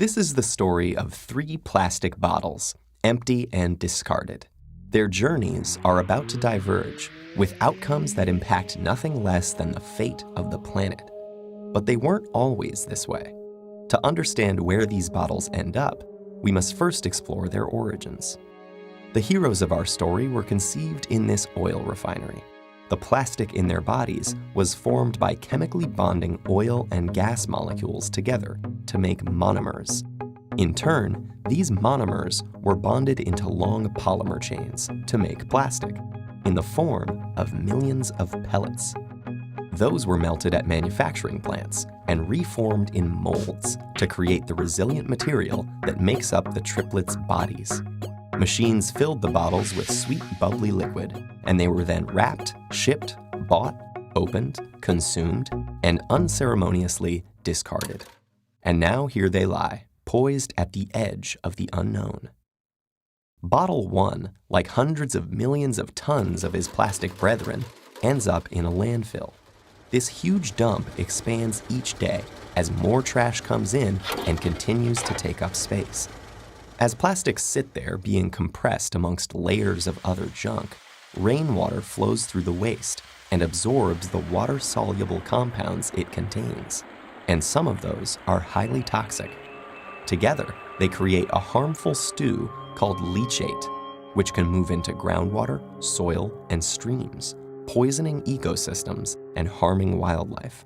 This is the story of 3 plastic bottles, empty and discarded. Their journeys are about to diverge, with outcomes that impact nothing less than the fate of the planet. But they weren't always this way. To understand where these bottles end up, we must first explore their origins. The heroes of our story were conceived in this oil refinery. The plastic in their bodies was formed by chemically bonding oil and gas molecules together to make monomers. In turn, these monomers were bonded into long polymer chains to make plastic, in the form of millions of pellets. Those were melted at manufacturing plants and reformed in molds to create the resilient material that makes up the triplets' bodies. Machines filled the bottles with sweet, bubbly liquid, and they were then wrapped, shipped, bought, opened, consumed, and unceremoniously discarded. And now here they lie, poised at the edge of the unknown. Bottle 1, like hundreds of millions of tons of his plastic brethren, ends up in a landfill. This huge dump expands each day as more trash comes in and continues to take up space. As plastics sit there being compressed amongst layers of other junk, rainwater flows through the waste and absorbs the water-soluble compounds it contains, and some of those are highly toxic. Together, they create a harmful stew called leachate, which can move into groundwater, soil, and streams, poisoning ecosystems and harming wildlife.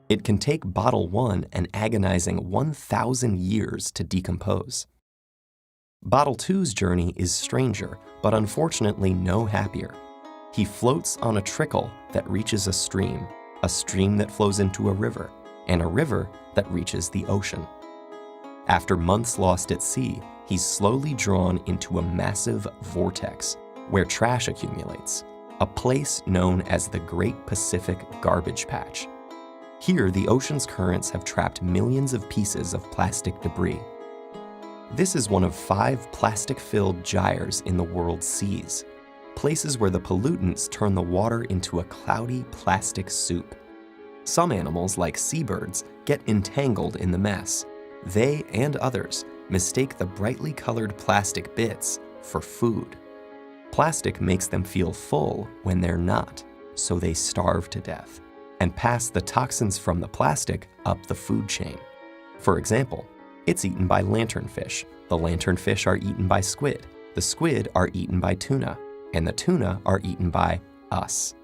It can take bottle 1 an agonizing 1,000 years to decompose. Bottle 2's journey is stranger, but unfortunately no happier. He floats on a trickle that reaches a stream that flows into a river, and a river that reaches the ocean. After months lost at sea, he's slowly drawn into a massive vortex where trash accumulates, a place known as the Great Pacific Garbage Patch. Here, the ocean's currents have trapped millions of pieces of plastic debris. This is one of 5 plastic-filled gyres in the world's seas, places where the pollutants turn the water into a cloudy plastic soup. Some animals, like seabirds, get entangled in the mess. They and others mistake the brightly colored plastic bits for food. Plastic makes them feel full when they're not, so they starve to death and pass the toxins from the plastic up the food chain. For example, it's eaten by lanternfish. The lanternfish are eaten by squid. The squid are eaten by tuna. And the tuna are eaten by us.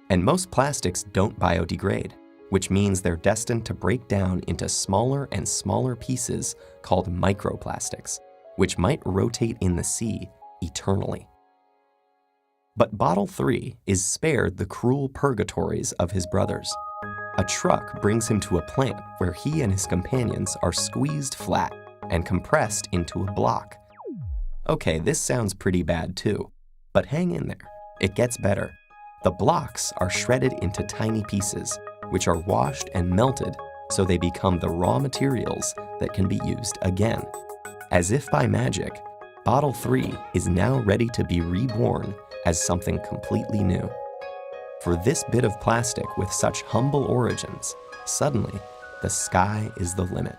And most plastics don't biodegrade, which means they're destined to break down into smaller and smaller pieces called microplastics, which might rotate in the sea eternally. But Bottle 3 is spared the cruel purgatories of his brothers. A truck brings him to a plant where he and his companions are squeezed flat and compressed into a block. Okay, this sounds pretty bad too, but hang in there. It gets better. The blocks are shredded into tiny pieces, which are washed and melted so they become the raw materials that can be used again. As if by magic, Bottle 3 is now ready to be reborn as something completely new. For this bit of plastic with such humble origins, suddenly, the sky is the limit.